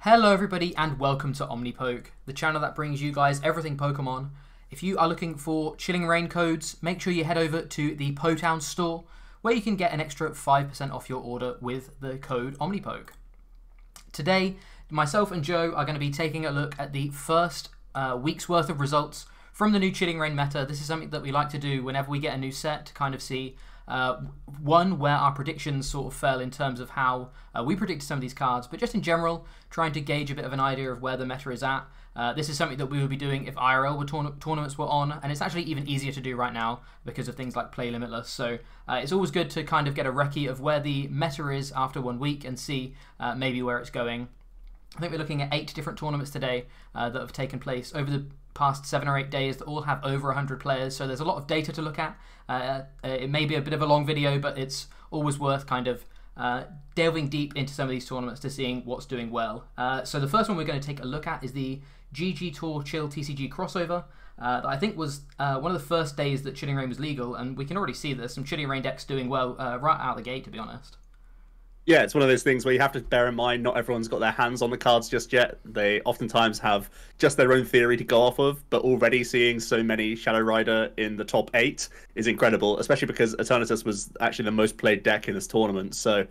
Hello everybody and welcome to OmniPoke, the channel that brings you guys everything Pokemon. If you are looking for Chilling Reign codes, make sure you head over to the Potown store where you can get an extra 5% off your order with the code OmniPoke. Today, myself and Joe are going to be taking a look at the first week's worth of results from the new Chilling Reign meta. This is something that we like to do whenever we get a new set to kind of see one, where our predictions sort of fell in terms of how we predicted some of these cards, but just in general, trying to gauge a bit of an idea of where the meta is at. This is something that we would be doing if IRL tournaments were on, and it's actually even easier to do right now because of things like Play Limitless. So it's always good to kind of get a recce of where the meta is after 1 week and see maybe where it's going. I think we're looking at 8 different tournaments today that have taken place over the past 7 or 8 days that all have over 100 players, so there's a lot of data to look at. It may be a bit of a long video, but it's always worth kind of delving deep into some of these tournaments to seeing what's doing well. So the first one we're going to take a look at is the GG Tour Chill TCG crossover. That I think was one of the first days that Chilling Reign was legal, and we can already see there's some Chilling Reign decks doing well right out the gate, to be honest. Yeah, it's one of those things where you have to bear in mind not everyone's got their hands on the cards just yet. They oftentimes have just their own theory to go off of, but already seeing so many Shadow Rider in the top 8 is incredible, especially because Eternatus was actually the most played deck in this tournament. So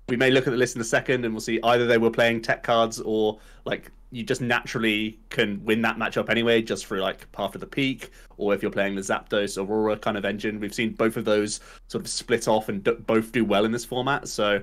we may look at the list in a second and we'll see either they were playing tech cards or like you just naturally can win that matchup anyway just through like Path of the Peak, or if you're playing the Zapdos Aurora kind of engine. We've seen both of those sort of split off and both do well in this format. So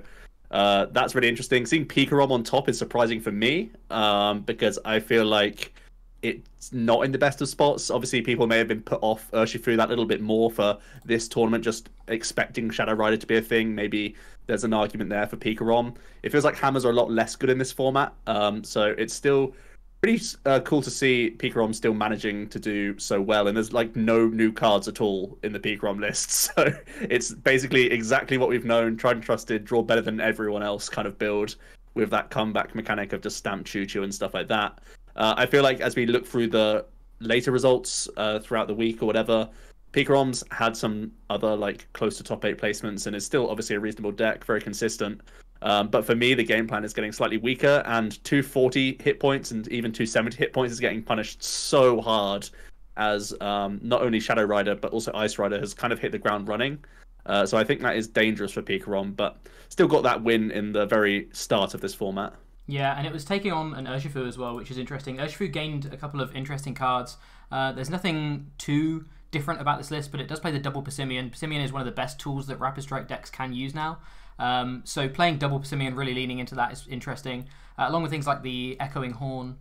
that's really interesting. Seeing Pikarom on top is surprising for me because I feel like it's not in the best of spots. Obviously, people may have been put off Urshifu that little bit more for this tournament, just expecting Shadow Rider to be a thing. Maybe there's an argument there for Pikarom. It feels like hammers are a lot less good in this format, so it's still pretty cool to see Pikarom still managing to do so well, and there's like no new cards at all in the Pikarom list, so it's basically exactly what we've known, tried and trusted, draw better than everyone else kind of build with that comeback mechanic of just stamp Choo-Choo and stuff like that. I feel like as we look through the later results throughout the week or whatever, Pikarom's had some other like close to top 8 placements and is still obviously a reasonable deck, very consistent. But for me, the game plan is getting slightly weaker, and 240 hit points and even 270 hit points is getting punished so hard as not only Shadow Rider, but also Ice Rider has kind of hit the ground running. So I think that is dangerous for Pikarom, but still got that win in the very start of this format. Yeah, and it was taking on an Urshifu as well, which is interesting. Urshifu gained a couple of interesting cards. There's nothing too different about this list, but it does play the double Passimian. Passimian is one of the best tools that Rapid Strike decks can use now. So playing double Passimian, really leaning into that is interesting. Along with things like the Echoing Horn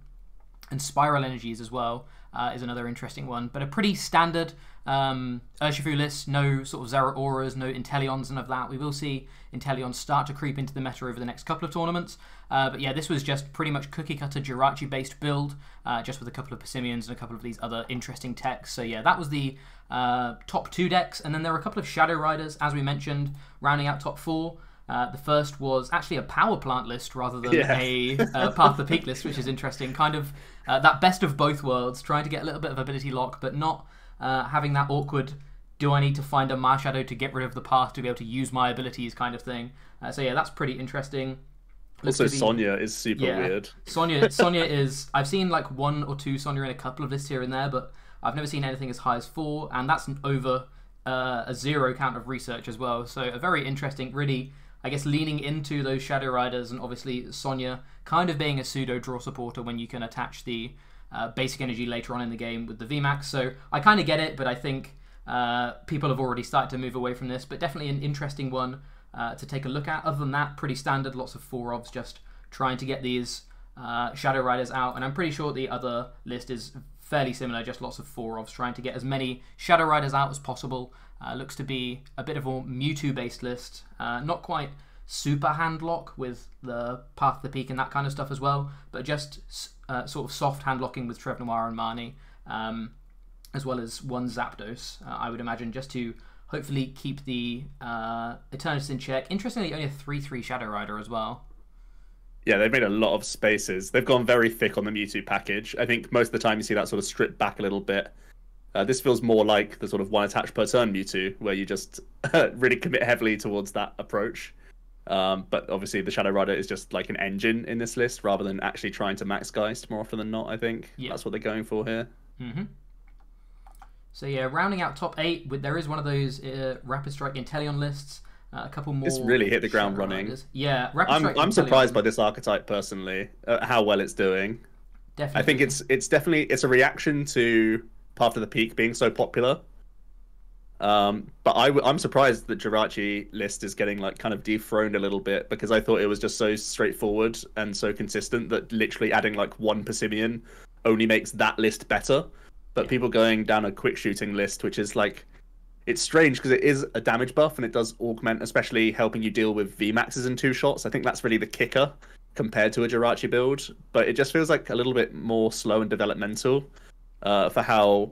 and Spiral Energies as well is another interesting one. But a pretty standard Urshifu list, no sort of Zeraoras, no Inteleons, none of that. We will see Inteleons start to creep into the meta over the next couple of tournaments. But yeah, this was just pretty much cookie-cutter Jirachi-based build, just with a couple of Passimians and a couple of these other interesting techs. So yeah, that was the top 2 decks. And then there were a couple of Shadow Riders, as we mentioned, rounding out top 4. The first was actually a Power Plant list rather than a Path of the Peak list, which is interesting. Kind of that best of both worlds, trying to get a little bit of ability lock, but not having that awkward, do I need to find a Marshadow to get rid of the path to be able to use my abilities kind of thing. So yeah, that's pretty interesting. Also, Sonya is super weird. Sonya is... I've seen like 1 or 2 Sonya in a couple of lists here and there, but I've never seen anything as high as 4, and that's over a 0 count of research as well. So a very interesting, really, I guess, leaning into those Shadow Riders, and obviously Sonya kind of being a pseudo draw supporter when you can attach the basic energy later on in the game with the VMAX. So I kind of get it, but I think people have already started to move away from this, but definitely an interesting one to take a look at. Other than that, pretty standard, lots of 4-ofs, just trying to get these Shadow Riders out, and I'm pretty sure the other list is fairly similar, just lots of 4-ofs, trying to get as many Shadow Riders out as possible. Looks to be a bit of a Mewtwo-based list, not quite super handlock with the Path of the Peak and that kind of stuff as well, but just sort of soft handlocking with Trevnoir and Marnie, as well as one Zapdos, I would imagine, just to hopefully keep the Eternatus in check. Interestingly, only a 3/3 Shadow Rider as well. Yeah, they've made a lot of spaces. They've gone very thick on the Mewtwo package. I think most of the time you see that sort of stripped back a little bit. This feels more like the sort of one attach per turn Mewtwo, where you just really commit heavily towards that approach. But obviously the Shadow Rider is just like an engine in this list rather than actually trying to max Geist more often than not. I think that's what they're going for here. So yeah, rounding out top 8, there is one of those Rapid Strike Inteleon lists. A couple more. It's really hit the ground running. Yeah, Rapid Strike I'm surprised by this archetype personally, how well it's doing. Definitely. I think it's definitely a reaction to Path to the Peak being so popular. But I'm surprised that Jirachi list is getting like kind of dethroned a little bit, because I thought it was just so straightforward and so consistent that literally adding like one Persimmon only makes that list better. But people going down a quick shooting list, which is like, it's strange because it is a damage buff and it does augment, especially helping you deal with VMAXs in 2 shots. I think that's really the kicker compared to a Jirachi build, but it just feels like a little bit more slow and developmental for how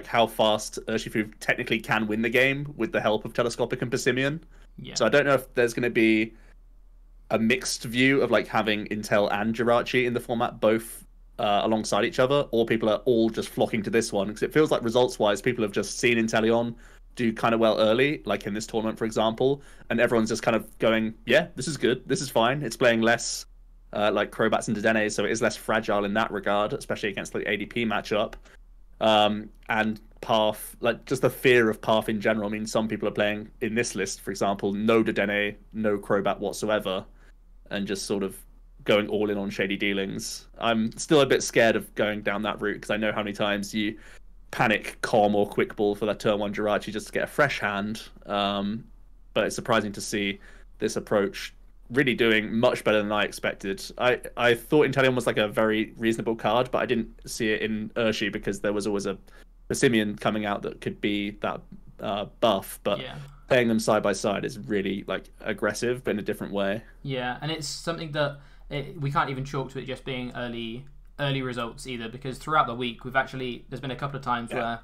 how fast Urshifu technically can win the game with the help of Telescopic and Persimmon. Yeah. So I don't know if there's going to be a mixed view of like having Intel and Jirachi in the format both alongside each other, or people are all just flocking to this one, because it feels like results-wise people have just seen Inteleon do kind of well early, like in this tournament, for example, and everyone's just kind of going, yeah, this is good, this is fine. It's playing less like Crobats and Dedenne, so it is less fragile in that regard, especially against the ADP matchup. And Path, like just the fear of Path in general, means some people are playing in this list, for example, no Dedenne, no Crobat whatsoever, and just sort of going all in on shady dealings. I'm still a bit scared of going down that route, because I know how many times you panic Calm or Quick Ball for that turn 1 Jirachi just to get a fresh hand. But it's surprising to see this approach really doing much better than I expected. I thought Inteleon was like a very reasonable card, but I didn't see it in Urshi because there was always a Persimmon coming out that could be that buff. But playing them side by side is really like aggressive, but in a different way. Yeah, and it's something that we can't even chalk to it just being early results either, because throughout the week there's been a couple of times where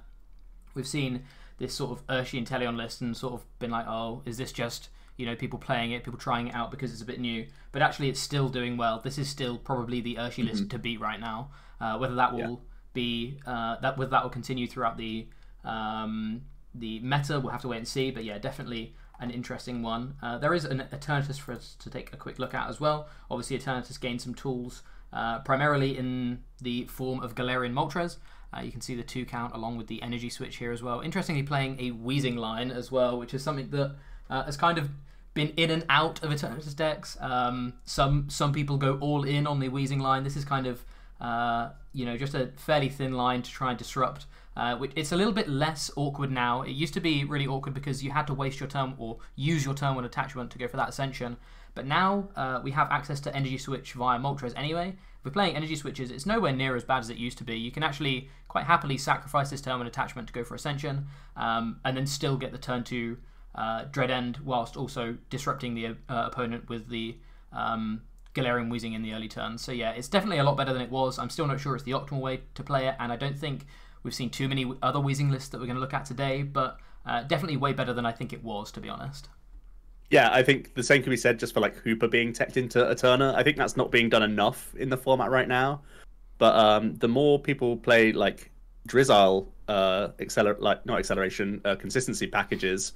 we've seen this sort of Urshi Inteleon list and sort of been like, oh, is this just, you know, people playing it, people trying it out because it's a bit new? But actually it's still doing well. This is still probably the Urshi list to beat right now. Whether that will be whether that will continue throughout the meta, we'll have to wait and see. But yeah, definitely an interesting one. There is an Eternatus for us to take a quick look at as well. Obviously Eternatus gained some tools, primarily in the form of Galarian Moltres. You can see the 2 count along with the energy switch here as well. Interestingly, playing a Weezing line as well, which is something that has kind of been in and out of Eternatus decks. Some people go all in on the Weezing line. This is kind of just a fairly thin line to try and disrupt. It's a little bit less awkward now. It used to be really awkward because you had to waste your turn or use your turn 1 attachment to go for that Ascension. But now we have access to Energy Switch via Moltres anyway. If we're playing Energy Switches, it's nowhere near as bad as it used to be. You can actually quite happily sacrifice this turn 1 attachment to go for Ascension, and then still get the turn 2 Dread End, whilst also disrupting the opponent with the Galarian Weezing in the early turns. So yeah, it's definitely a lot better than it was. I'm still not sure it's the optimal way to play it, and I don't think we've seen too many other Weezing lists that we're going to look at today, but definitely way better than I think it was, to be honest. Yeah, I think the same can be said just for like Hooper being teched into Eterna. I think that's not being done enough in the format right now. But the more people play like Drizzile consistency packages,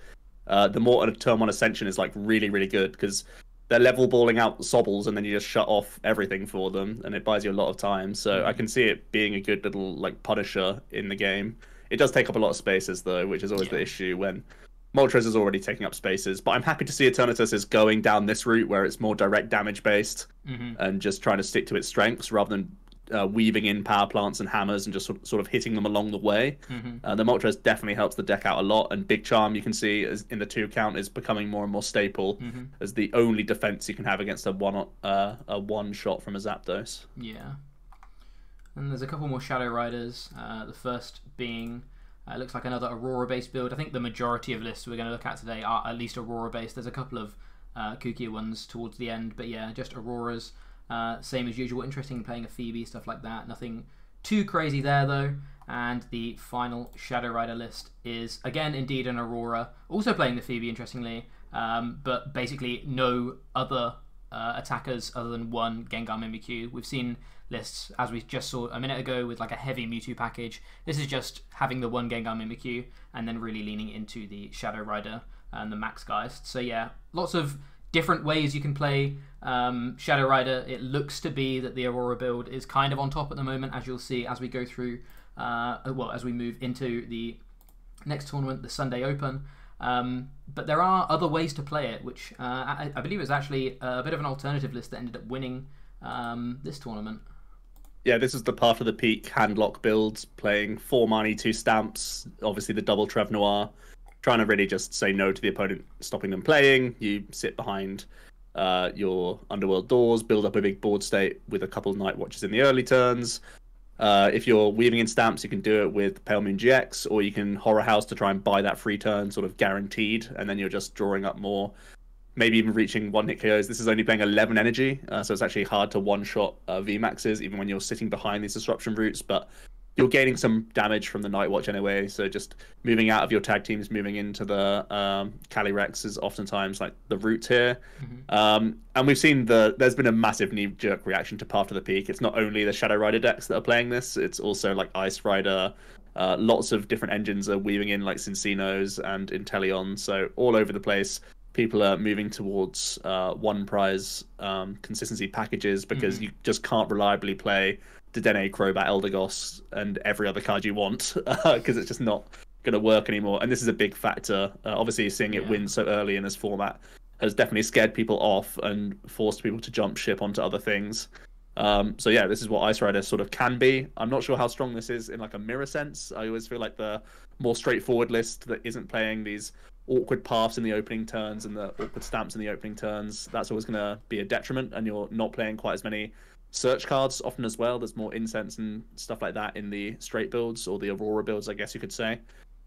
the more a turn 1 Ascension is like really, really good, because they're level balling out Sobbles and then you just shut off everything for them and it buys you a lot of time. So I can see it being a good little like punisher in the game. It does take up a lot of spaces though, which is always the issue when Moltres is already taking up spaces. But I'm happy to see Eternatus is going down this route where it's more direct damage based and just trying to stick to its strengths rather than weaving in power plants and hammers and just sort of hitting them along the way. The Moltres definitely helps the deck out a lot, and Big Charm, you can see in the 2 count, is becoming more and more staple as the only defense you can have against a one shot from a Zapdos. Yeah. And there's a couple more Shadow Riders. The first being looks like another Aurora based build. I think the majority of lists we're going to look at today are at least Aurora based. There's a couple of kookier ones towards the end, but yeah, just Auroras. Same as usual, interesting playing a Phoebe, stuff like that. Nothing too crazy there though. And the final Shadow Rider list is again indeed an Aurora, also playing the Phoebe interestingly, but basically no other attackers other than one Gengar Mimikyu. We've seen lists, as we just saw a minute ago, with like a heavy Mewtwo package. This is just having the one Gengar Mimikyu and then really leaning into the Shadow Rider and the Max Geist. So yeah, lots of different ways you can play Shadow Rider. It looks to be that the Aurora build is kind of on top at the moment, as you'll see as we go through, as we move into the next tournament, the Sunday Open. But there are other ways to play it, which I believe is actually a bit of an alternative list that ended up winning this tournament. Yeah, this is the Path of the Peak handlock builds, playing 4 money, 2 stamps, obviously the double Trev Noir, trying to really just say no to the opponent, stopping them playing. You sit behind your Underworld doors, build up a big board state with a couple of Night Watches in the early turns. If you're weaving in stamps, you can do it with Pale Moon GX, or you can Horror House to try and buy that free turn, sort of guaranteed, and then you're just drawing up more, maybe even reaching 1-hit KOs. This is only playing 11 energy, so it's actually hard to one-shot VMAXs, even when you're sitting behind these disruption routes, but you're gaining some damage from the Night Watch anyway, so just moving out of your tag teams, moving into the Calyrex is oftentimes like the route here. And we've seen there's been a massive knee-jerk reaction to Path to the Peak. It's not only the Shadow Rider decks that are playing this, it's also like Ice Rider. Lots of different engines are weaving in, like Cincinnos and Inteleon, so all over the place. People are moving towards one prize consistency packages because you just can't reliably play Dedenne, Crobat, Eldegoss, and every other card you want because it's just not going to work anymore. And this is a big factor. Obviously, seeing it win so early in this format has definitely scared people off and forced people to jump ship onto other things. So yeah, this is what Ice Rider sort of can be. I'm not sure how strong this is in like a mirror sense. I always feel like the more straightforward list that isn't playing these awkward paths in the opening turns and the awkward stamps in the opening turns, that's always going to be a detriment, and you're not playing quite as many search cards often as well. There's more incense and stuff like that in the straight builds, or the Aurora builds, I guess you could say.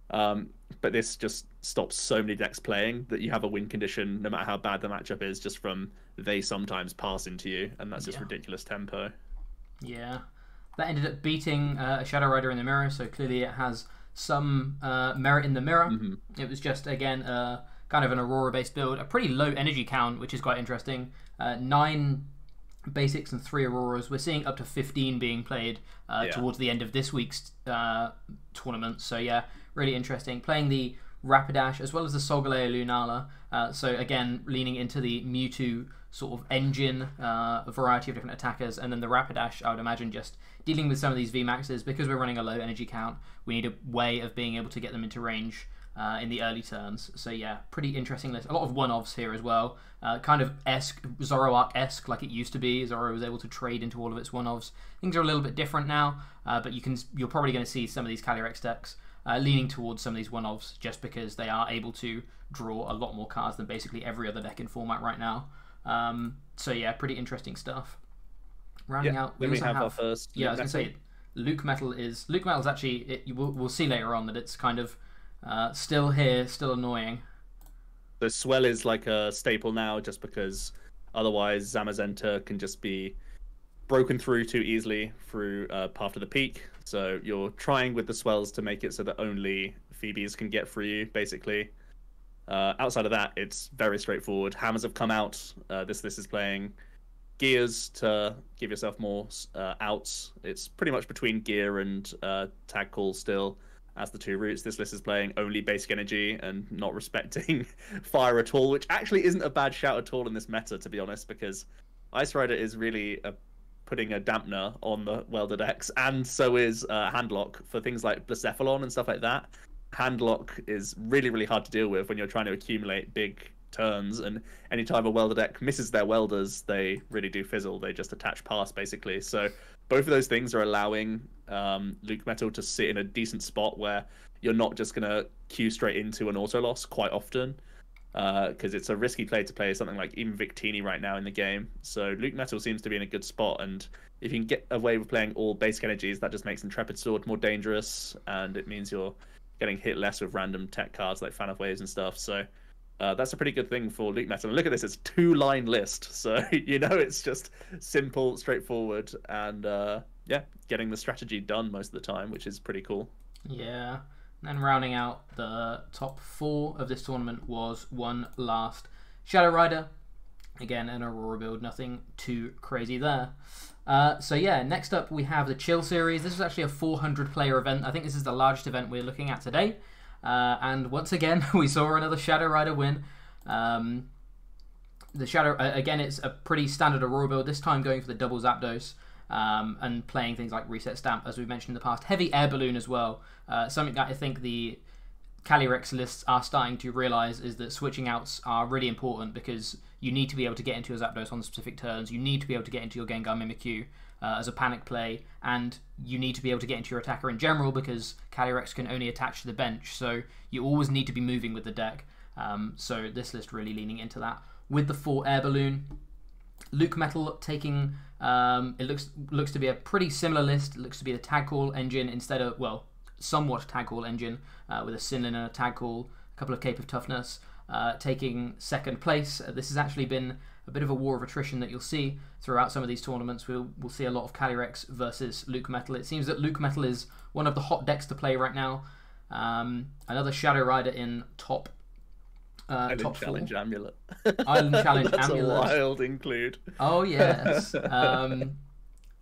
But this just stops so many decks playing that you have a win condition no matter how bad the matchup is, just from they sometimes pass into you, and that's just ridiculous tempo. Yeah, that ended up beating a Shadow Rider in the mirror, so clearly it has some merit in the mirror. It was just, again, kind of an Aurora-based build, a pretty low energy count, which is quite interesting. 9 basics and 3 Auroras. We're seeing up to 15 being played towards the end of this week's tournament. So yeah, really interesting. Playing the Rapidash as well as the Solgaleo Lunala. So again, leaning into the Mewtwo sort of engine, a variety of different attackers, and then the Rapidash, I would imagine, just dealing with some of these VMAXs. Because we're running a low energy count, we need a way of being able to get them into range in the early turns. So yeah, pretty interesting list. A lot of one-offs here as well. Kind of Zoroark-esque, like it used to be. Zoro was able to trade into all of its one-offs. Things are a little bit different now, but you're probably going to see some of these Calyrex decks leaning towards some of these one-offs, just because they are able to draw a lot more cards than basically every other deck in format right now. So yeah, pretty interesting stuff. Rounding out, we also have our first. Yeah, I was going to say, Luke Metal is actually. We'll see later on that it's kind of still here, still annoying. The Swell is like a staple now, just because otherwise Zamazenta can just be broken through too easily through Path to the Peak. So you're trying with the Swells to make it so that only Phoebes can get through you, basically. Outside of that, it's very straightforward. Hammers have come out. This is playing Gears to give yourself more outs. It's pretty much between Gear and Tag Call still as the 2 routes. This list is playing only basic energy and not respecting fire at all, which actually isn't a bad shout at all in this meta, to be honest, because Ice Rider is really putting a dampener on the Welder decks, and so is Handlock for things like Blacephalon and stuff like that. Handlock is really, really hard to deal with when you're trying to accumulate big turns, and anytime a Welder deck misses their Welders, they really do fizzle. They just attach pass, basically. So both of those things are allowing Luke Metal to sit in a decent spot where you're not just going to queue straight into an auto loss quite often, because it's a risky play to play something like even Victini right now in the game. So Luke Metal seems to be in a good spot, and if you can get away with playing all basic energies, that just makes Intrepid Sword more dangerous, and it means you're getting hit less with random tech cards like Fan of Waves and stuff. So that's a pretty good thing for Luke Metal. And look at this, it's a 2-line list. So, it's just simple, straightforward, and yeah, getting the strategy done most of the time, which is pretty cool. Yeah. And then rounding out the top 4 of this tournament was one last Shadow Rider. Again, an Aurora build, nothing too crazy there. So yeah, next up we have the Chill Series. This is actually a 400 player event. I think this is the largest event we're looking at today. And once again, we saw another Shadow Rider win. The Shadow, again, it's a pretty standard Aurora build, this time going for the double Zapdos, and playing things like Reset Stamp, as we've mentioned in the past. Heavy Air Balloon as well. Something that I think the Calyrex lists are starting to realise is that switching outs are really important, because you need to be able to get into your Zapdos on specific turns, you need to be able to get into your Gengar Mimikyu as a panic play, and you need to be able to get into your attacker in general, because Calyrex can only attach to the bench, so you always need to be moving with the deck. So this list really leaning into that. With the 4 Air Balloon, Luke Metal taking, it looks to be a pretty similar list. It looks to be the Tag Call engine instead of, well, somewhat Tag Call engine, with a Sinlin and a Tag Call, a couple of Cape of Toughness, taking second place. This has actually been a bit of a war of attrition that you'll see throughout some of these tournaments. We'll see a lot of Calyrex versus Luke Metal. It seems that Luke Metal is one of the hot decks to play right now. Another Shadow Rider in top Island top Challenge 4. Amulet. Island Challenge That's Amulet. a wild include. Oh, yes.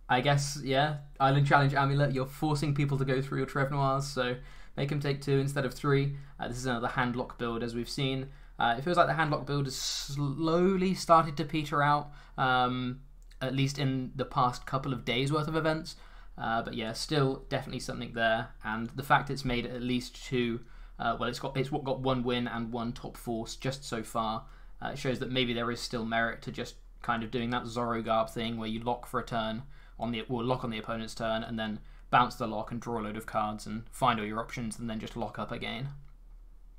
I guess, yeah, Island Challenge Amulet, you're forcing people to go through your Trev Noirs, so make them take 2 instead of 3. This is another handlock build, as we've seen. It feels like the handlock build has slowly started to peter out, at least in the past couple of days worth of events. But yeah, still definitely something there. And the fact it's made at least 2, well, it's got 1 win and 1 top 4 just so far. It shows that maybe there is still merit to just kind of doing that Zorro Garb thing where you lock for a turn lock on the opponent's turn and then bounce the lock and draw a load of cards and find all your options and then just lock up again.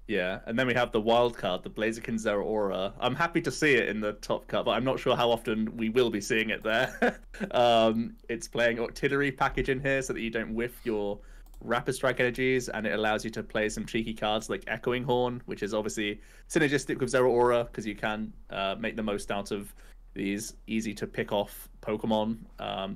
Yeah, and then we have the wild card, the Blaziken Zeraora. I'm happy to see it in the top cut, but I'm not sure how often we will be seeing it there. It's playing Octillery package in here so that you don't whiff your Rapid Strike energies, and it allows you to play some cheeky cards like Echoing Horn, which is obviously synergistic with Zeraora because you can make the most out of these easy to pick off Pokemon.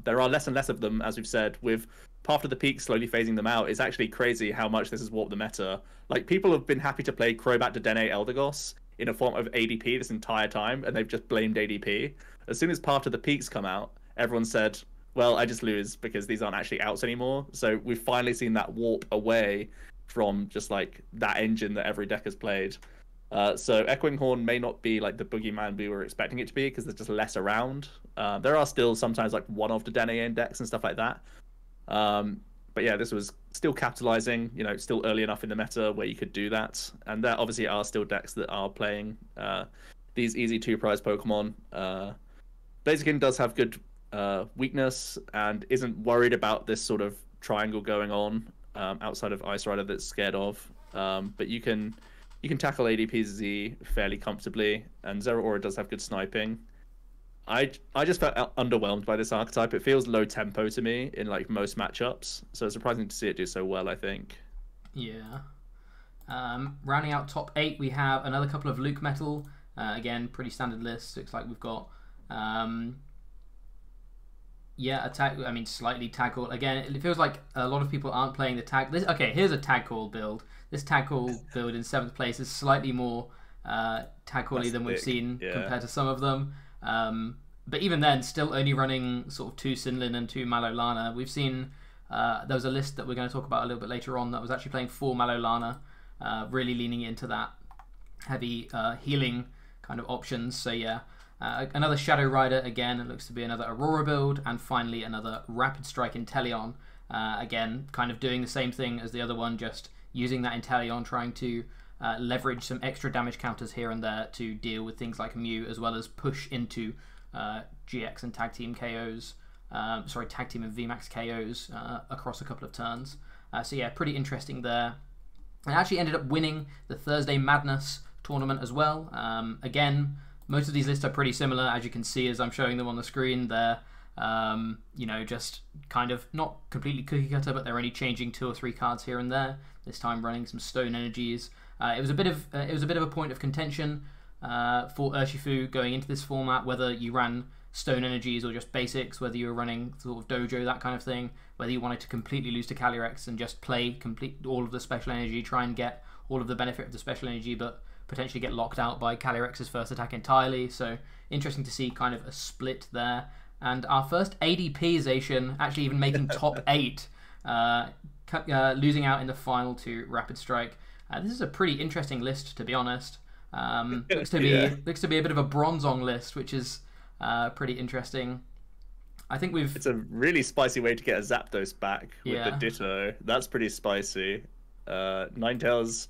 There are less and less of them, as we've said, with Path to the Peak slowly phasing them out. It's actually crazy how much this has warped the meta. Like, people have been happy to play Crobat Dedenne Eldegoss in a form of ADP this entire time, and they've just blamed ADP. As soon as Path to the Peaks come out, everyone said, well, I just lose because these aren't actually outs anymore. So we've finally seen that warp away from just like that engine that every deck has played. So Echoing Horn may not be like the boogeyman we were expecting it to be because there's just less around. There are still sometimes like one-off Dedenne in decks and stuff like that. But yeah, this was still capitalizing, you know, still early enough in the meta where you could do that. And there obviously are still decks that are playing these easy 2-prize Pokemon. Blaziken does have good weakness and isn't worried about this sort of triangle going on outside of Ice Rider that's scared of. But you can tackle ADPZ fairly comfortably, and Zeraora does have good sniping. I just felt underwhelmed by this archetype. It feels low tempo to me in like most matchups, so it's surprising to see it do so well, I think. Yeah. Rounding out top 8, we have another couple of Luke Metal. Again, pretty standard list. Looks like we've got attack. I mean, slightly Tag Call. Again, it feels like a lot of people aren't playing the tag. Okay, here's a Tag Call build. This Tag Call build in 7th place is slightly more Tag Call-y than we've seen compared to some of them. But even then, still only running sort of 2 Sinlin and 2 Malolana. We've seen there was a list that we're going to talk about a little bit later on that was actually playing 4 Malolana, really leaning into that heavy healing kind of options. So yeah. Another Shadow Rider again, it looks to be another Aurora build, and finally another Rapid Strike Inteleon. Again, kind of doing the same thing as the other one, just using that Inteleon, trying to leverage some extra damage counters here and there to deal with things like Mew, as well as push into GX and Tag Team KOs, Tag Team and VMAX KOs across a couple of turns. So yeah, pretty interesting there. And actually ended up winning the Thursday Madness tournament as well. Again, most of these lists are pretty similar, as you can see as I'm showing them on the screen. They're, you know, just kind of not completely cookie cutter, but they're only changing 2 or 3 cards here and there. This time running some Stone Energies. It was a bit of a point of contention for Urshifu going into this format, whether you ran Stone Energies or just basics, whether you were running sort of Dojo, that kind of thing, whether you wanted to completely lose to Calyrex and just play all of the special energy, try and get all of the benefit of the special energy, but potentially get locked out by Calyrex's first attack entirely. So interesting to see kind of a split there. And our first ADP-zation actually even making top 8, losing out in the final to Rapid Strike. This is a pretty interesting list, to be honest. Looks to be a bit of a Bronzong list, which is pretty interesting. I think It's a really spicy way to get a Zapdos back with the Ditto. That's pretty spicy. Ninetales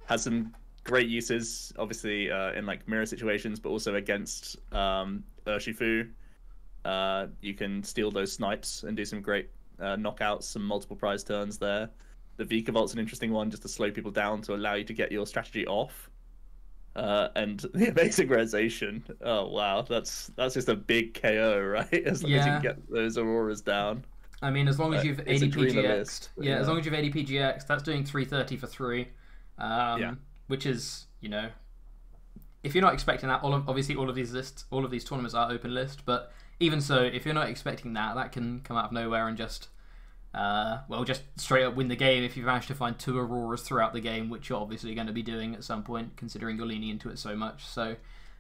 has some great uses, obviously in like mirror situations, but also against Urshifu. You can steal those snipes and do some great knockouts, some multiple prize turns there. The Vikavolt an interesting one just to slow people down to allow you to get your strategy off. And the Amazing Realization. Oh wow, that's just a big KO, right? As long as you can get those Auroras down. I mean, as long as you've ADPGX, as long as you've ADPGX, that's doing 330 for 3. Which is, you know, if you're not expecting that, obviously all of these tournaments are open list, but even so, if you're not expecting that, that can come out of nowhere and just just straight up win the game if you manage to find 2 Auroras throughout the game, which you're obviously going to be doing at some point, considering you're leaning into it so much. So,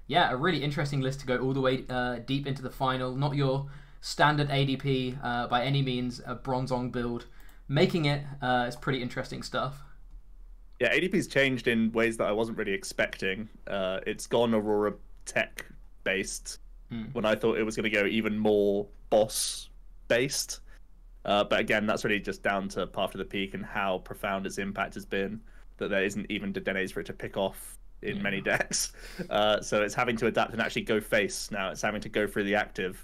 yeah, a really interesting list to go all the way deep into the final. Not your standard ADP by any means, a Bronzong build. Making it is pretty interesting stuff. Yeah, ADP's changed in ways that I wasn't really expecting. It's gone Aurora tech based when I thought it was going to go even more boss based. But again, that's really just down to Path to the Peak and how profound its impact has been, that there isn't even Dedennes for it to pick off in many decks. So it's having to adapt and actually go face now. It's having to go through the active.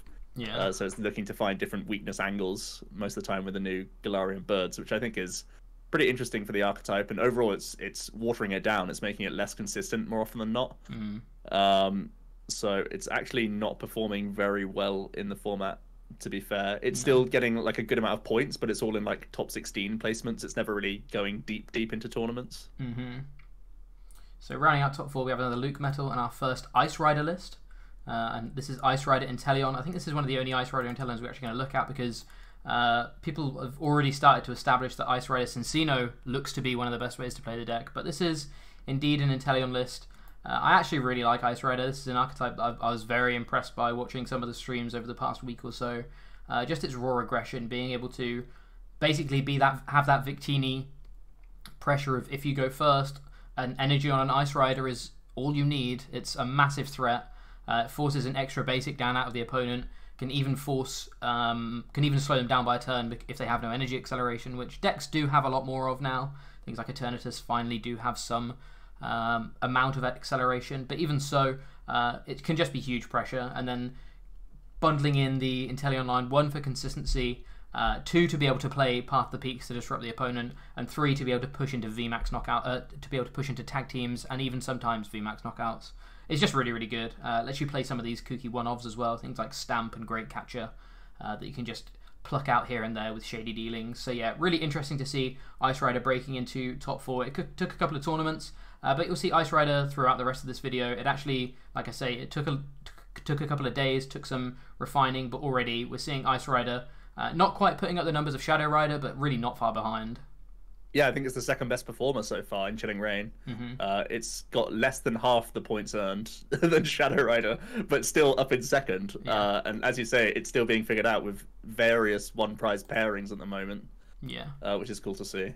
So it's looking to find different weakness angles most of the time with the new Galarian Birds, which I think is pretty interesting for the archetype. And overall, it's watering it down. It's making it less consistent more often than not. So it's actually not performing very well in the format, to be fair. It's still getting like a good amount of points, but it's all in like top 16 placements. It's never really going deep into tournaments. So rounding out top 4, we have another Luke Metal and our first Ice Rider list. And this is Ice Rider Inteleon. I think this is one of the only Ice Rider Inteleons we're actually going to look at, because people have already started to establish that Ice Rider Cincino looks to be one of the best ways to play the deck. But this is indeed an Inteleon list. I actually really like Ice Rider. This is an archetype that I was very impressed by watching some of the streams over the past week or so. Just its raw aggression, being able to basically have that Victini pressure of, if you go first, an energy on an Ice Rider is all you need. It's a massive threat. It forces an extra basic down out of the opponent. Can even slow them down by a turn if they have no energy acceleration, which decks do have a lot more of now. Things like Eternatus finally do have some amount of acceleration, but even so, it can just be huge pressure. And then bundling in the Inteleon line, 1 for consistency, 2 to be able to play Path the Peaks to disrupt the opponent, and 3 to be able to push into VMAX knockout, to be able to push into tag teams and even sometimes VMAX knockouts. It's just really, really good. Lets you play some of these kooky one-offs as well, things like Stamp and Great Catcher, that you can just pluck out here and there with shady dealings. So yeah, really interesting to see Ice Rider breaking into top 4. It took a couple of tournaments, but you'll see Ice Rider throughout the rest of this video. It actually, like I say, it took a couple of days, took some refining, but already we're seeing Ice Rider not quite putting up the numbers of Shadow Rider, but really not far behind. Yeah, I think it's the second best performer so far in Chilling Reign. It's got less than half the points earned than Shadow Rider, but still up in second. And as you say, it's still being figured out with various one-prize pairings at the moment. Which is cool to see.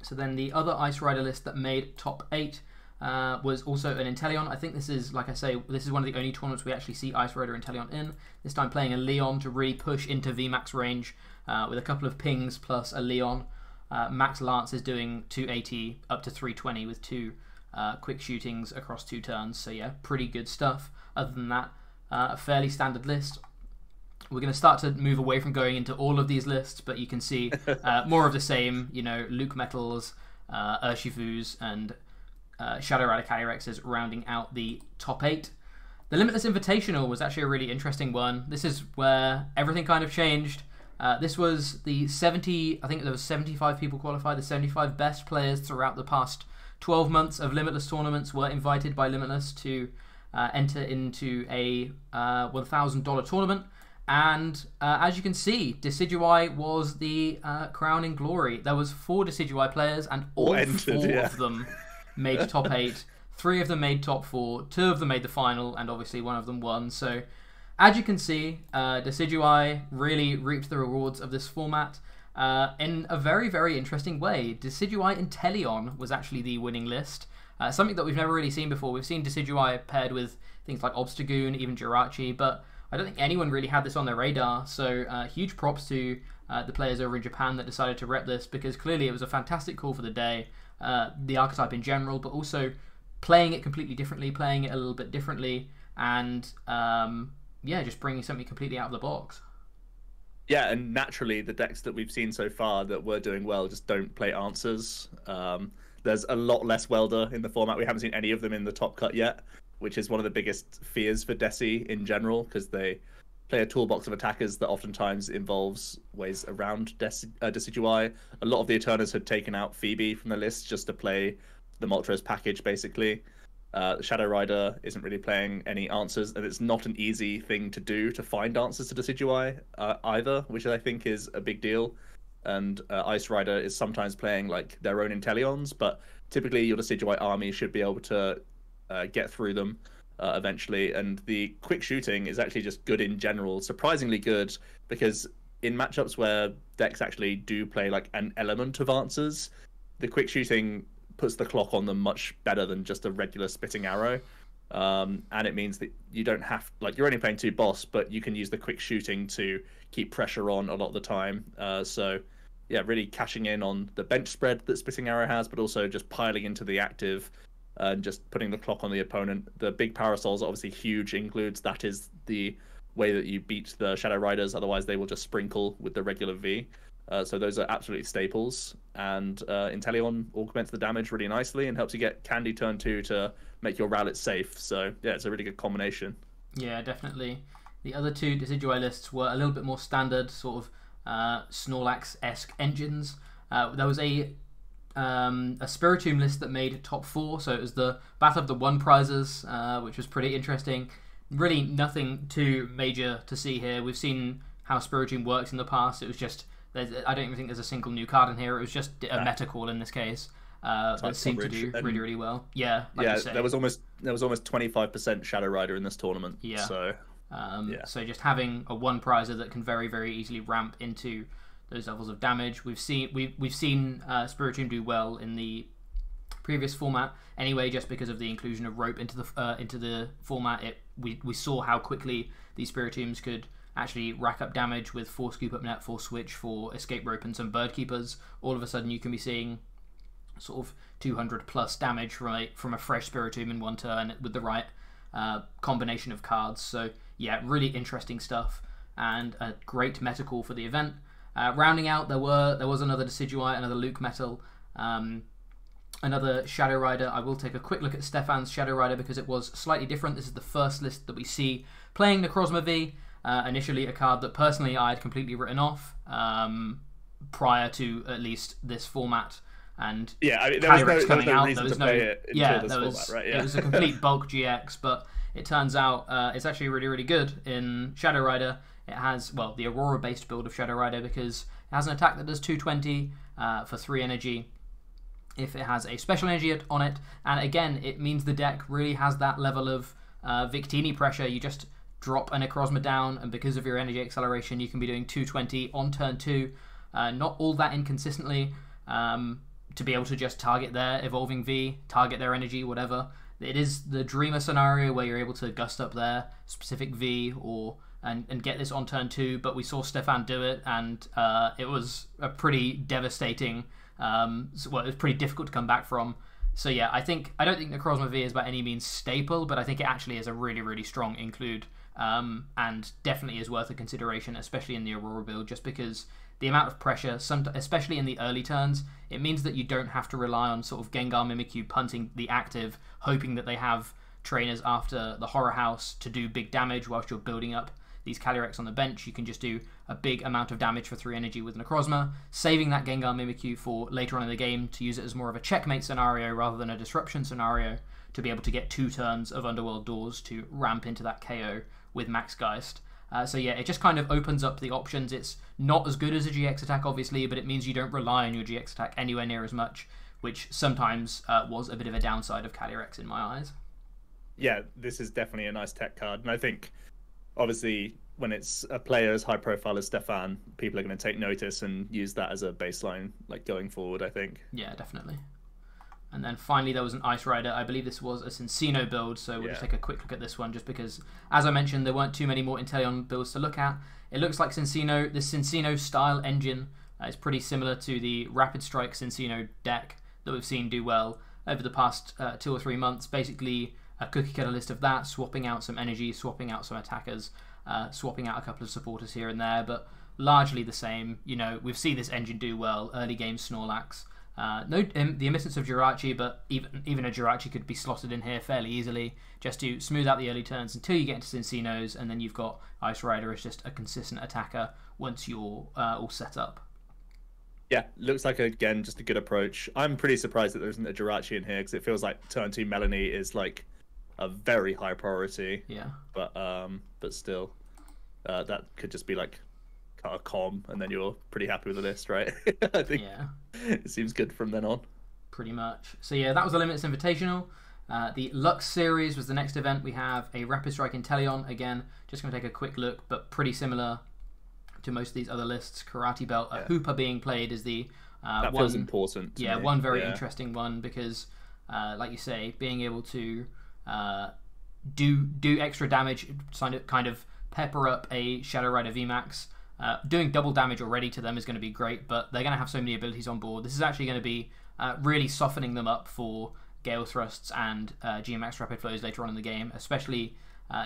So then the other Ice Rider list that made top 8 was also an Inteleon. I think this is, like I say, this is one of the only tournaments we actually see Ice Rider Inteleon in. This time playing a Leon to really push into VMAX range with a couple of pings plus a Leon. Max Lance is doing 280 up to 320 with 2 quick shootings across 2 turns. So yeah, pretty good stuff. Other than that, a fairly standard list. We're going to start to move away from going into all of these lists, but you can see more of the same, you know, Luke Metals, Urshifus, and Shadow Rider Calyrexes rounding out the top 8. The Limitless Invitational was actually a really interesting one. This is where everything kind of changed. This was the 70, I think there was 75 people qualified. The 75 best players throughout the past 12 months of Limitless tournaments were invited by Limitless to enter into a $1,000 tournament. And as you can see, Decidueye was the crowning glory. There was 4 Decidueye players, and all 4 of them made top 8. 3 of them made top 4. 2 of them made the final, and obviously one of them won. So, as you can see, Decidueye really reaped the rewards of this format in a very, very interesting way. Decidueye Inteleon was actually the winning list. Something that we've never really seen before. We've seen Decidueye paired with things like Obstagoon, even Jirachi, but I don't think anyone really had this on their radar. So huge props to the players over in Japan that decided to rep this, because clearly it was a fantastic call for the day. The archetype in general, but also playing it completely differently, playing it a little bit differently, and just bringing something completely out of the box. Yeah, and naturally, the decks that we've seen so far that were doing well just don't play answers. There's a lot less Welder in the format. We haven't seen any of them in the top cut yet, which is one of the biggest fears for Desi in general, because they play a toolbox of attackers that oftentimes involves ways around Decidueye. A lot of the Eternals had taken out Phoebe from the list just to play the Moltres package, basically. Shadow Rider isn't really playing any answers, and it's not an easy thing to do to find answers to Decidueye either, which I think is a big deal. And Ice Rider is sometimes playing like their own Inteleons, but typically your Decidueye army should be able to get through them eventually. And the quick shooting is actually just good in general, surprisingly good, because in matchups where decks actually do play like an element of answers, the quick shooting puts the clock on them much better than just a regular spitting arrow. And it means that you don't have, like, you're only playing 2 boss, but you can use the quick shooting to keep pressure on a lot of the time. So yeah, really cashing in on the bench spread that Spitting Arrow has, but also just piling into the active and just putting the clock on the opponent. The big parasols are obviously huge includes. That is the way that you beat the Shadow Riders. Otherwise, they will just sprinkle with the regular V. So those are absolutely staples. And Inteleon augments the damage really nicely and helps you get Candy turn 2 to make your Rowlet safe. So yeah, it's a really good combination. Yeah, definitely. The other 2 Decidueye lists were a little bit more standard, sort of Snorlax-esque engines. There was a Spiritomb list that made top 4, so it was the Battle of the One prizes, which was pretty interesting. Really nothing too major to see here. We've seen how Spiritomb works in the past. It was just, I don't even think there's a single new card in here. It was just a meta call in this case. That seemed to do really, really well. Yeah, like you say. there was almost 25% Shadow Rider in this tournament. Yeah. So so just having a 1 prizer that can very, very easily ramp into those levels of damage. We've seen Spiritomb do well in the previous format anyway, just because of the inclusion of rope into the format. We saw how quickly these Spiritombs could actually rack up damage with 4 scoop up net, 4 switch, 4 escape rope, and some bird keepers. All of a sudden, you can be seeing sort of 200 plus damage from a fresh Spiritomb in 1 turn with the right combination of cards. So yeah, really interesting stuff and a great meta call for the event. Rounding out, there was another Decidueye, another Luke Metal, another Shadow Rider. I will take a quick look at Stefan's Shadow Rider because it was slightly different. This is the first list that we see playing Necrozma V. Initially a card that personally I had completely written off prior to at least this format. And yeah, I mean, there was no reason to play it until this format, right? Yeah. It was a complete bulk GX, but it turns out it's actually really, really good in Shadow Rider. It has, well, the Aurora-based build of Shadow Rider because it has an attack that does 220 for 3 energy if it has a special energy on it. And again, it means the deck really has that level of Victini pressure. You just drop a Necrozma down, and because of your energy acceleration, you can be doing 220 on turn 2. Not all that inconsistently. To be able to just target their Evolving V, target their energy, whatever. It is the Dreamer scenario where you're able to gust up their specific V and get this on turn 2, but we saw Stefan do it, and it was a pretty devastating, it was pretty difficult to come back from. So yeah, I don't think Necrozma V is by any means staple, but I think it actually is a really, really strong include, and definitely is worth a consideration, especially in the Aurora build, just because the amount of pressure, especially in the early turns, it means that you don't have to rely on sort of Gengar Mimikyu punting the active, hoping that they have trainers after the Horror House to do big damage whilst you're building up these Calyrex on the bench. You can just do a big amount of damage for 3 energy with Necrozma, saving that Gengar Mimikyu for later on in the game to use it as more of a checkmate scenario rather than a disruption scenario, to be able to get 2 turns of Underworld Doors to ramp into that KO with Max Geist. So yeah, it just kind of opens up the options. It's not as good as a GX attack, obviously, but it means you don't rely on your GX attack anywhere near as much, which sometimes was a bit of a downside of Calyrex in my eyes. Yeah, this is definitely a nice tech card, and I think, obviously, when it's a player as high profile as Stefan, people are going to take notice and use that as a baseline, like, going forward, I think. Yeah, definitely. And then finally there was an Ice Rider. I believe this was a Cincino build, so we'll just take a quick look at this one just because, as I mentioned, there weren't too many more Inteleon builds to look at. It looks like Cincino, the Cincino style engine is pretty similar to the Rapid Strike Cincino deck that we've seen do well over the past 2 or 3 months. Basically a cookie cutter list of that, swapping out some energy, swapping out some attackers, swapping out a couple of supporters here and there, but largely the same. You know, we've seen this engine do well. Early game Snorlax. The omissions of Jirachi, but even a Jirachi could be slotted in here fairly easily just to smooth out the early turns until you get into Cincinos, and then you've got Ice Rider as just a consistent attacker once you're all set up. Yeah, looks like, again, just a good approach. I'm pretty surprised that there isn't a Jirachi in here because it feels like turn 2 Melanie is like a very high priority. Yeah. But still, that could just be like cut a com and then you're pretty happy with the list, right? I think it seems good from then on. Pretty much. So yeah, that was the Limitless Invitational. The Lux Series was the next event. We have a Rapid Strike Inteleon. Again, just going to take a quick look, but pretty similar to most of these other lists. Karate Belt, Hooper being played is the that one feels important to me. One very interesting one because, like you say, being able to do extra damage, kind of pepper up a Shadow Rider VMAX. Doing double damage already to them is going to be great, but they're going to have so many abilities on board. This is actually going to be really softening them up for Gale Thrusts and GMAX Rapid Flows later on in the game, especially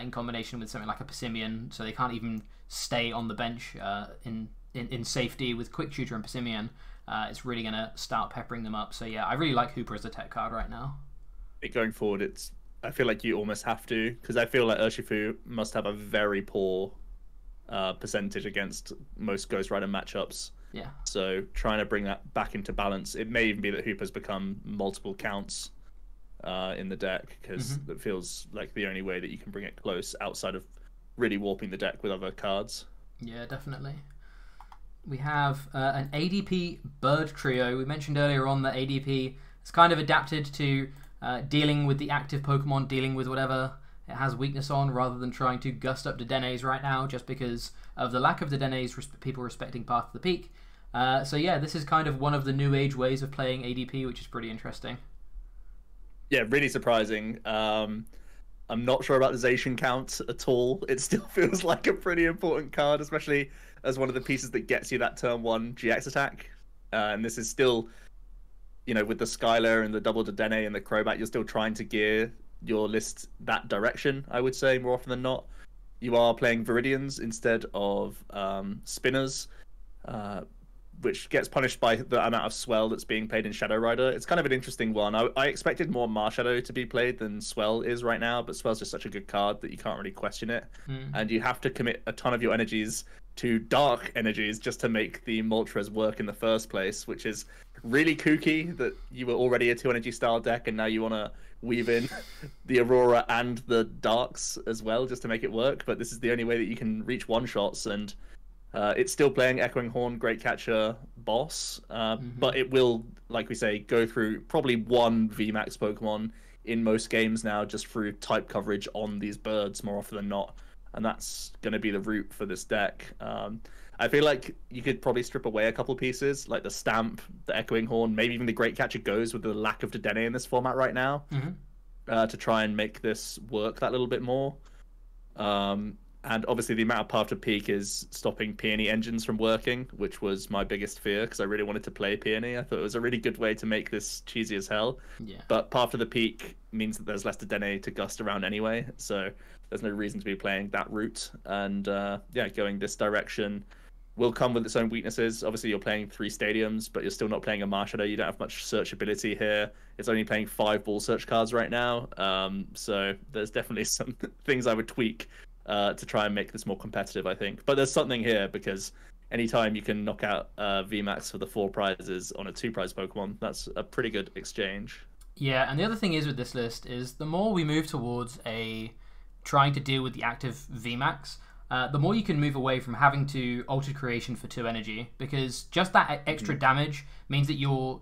in combination with something like a Passimian, so they can't even stay on the bench in safety with Quick Shooter and Passimian. It's really going to start peppering them up. So yeah, I really like Hooper as a tech card right now. Going forward, I feel like you almost have to, because I feel like Urshifu must have a very poor percentage against most Ghost Rider matchups. Yeah. So trying to bring that back into balance. It may even be that Hooper's become multiple counts in the deck, because it feels like the only way that you can bring it close outside of really warping the deck with other cards. Yeah, definitely. We have an ADP Bird Trio. We mentioned earlier on that ADP is kind of adapted to dealing with the active Pokemon, dealing with whatever it has weakness on, rather than trying to gust up Dedennes right now just because of the lack of Dedennes, people respecting Path to the Peak. So yeah, this is kind of one of the new age ways of playing ADP, which is pretty interesting. Yeah, really surprising. I'm not sure about the Zacian count at all. It still feels like a pretty important card, especially as one of the pieces that gets you that turn 1 GX attack. And this is still, you know, with the Skylar and the double Dedenne and the Crobat, you're still trying to gear your list that direction, I would say, more often than not. You are playing Viridians instead of Spinners, which gets punished by the amount of Swell that's being played in Shadow Rider. It's kind of an interesting one. I expected more Marshadow to be played than Swell is right now, but Swell's just such a good card that you can't really question it. And you have to commit a ton of your energies to dark energies just to make the Moltres work in the first place, which is really kooky that you were already a 2-energy style deck and now you want to weave in the Aurora and the Darks as well just to make it work. But this is the only way that you can reach one-shots, and it's still playing Echoing Horn, Great Catcher, Boss, but it will, like we say, go through probably one VMAX Pokemon in most games now just through type coverage on these birds more often than not. And that's going to be the route for this deck. I feel like you could probably strip away a couple pieces, like the Stamp, the Echoing Horn, maybe even the Great Catcher goes with the lack of Dedenne in this format right now, to try and make this work that little bit more. And obviously the amount of Path to Peak is stopping Peony engines from working, which was my biggest fear because I really wanted to play Peony. I thought it was a really good way to make this cheesy as hell. Yeah. But Path to the Peak means that there's less Dedenne to gust around anyway, so there's no reason to be playing that route. And yeah, going this direction will come with its own weaknesses. Obviously, you're playing 3 stadiums, but you're still not playing a Marshadow. You don't have much searchability here. It's only playing 5 ball search cards right now. So there's definitely some things I would tweak to try and make this more competitive, I think. But there's something here because anytime you can knock out VMAX for the 4 prizes on a 2-prize Pokemon, that's a pretty good exchange. Yeah, and the other thing is with this list is the more we move towards trying to deal with the active VMAX, the more you can move away from having to Altered Creation for 2 energy, because just that extra damage means that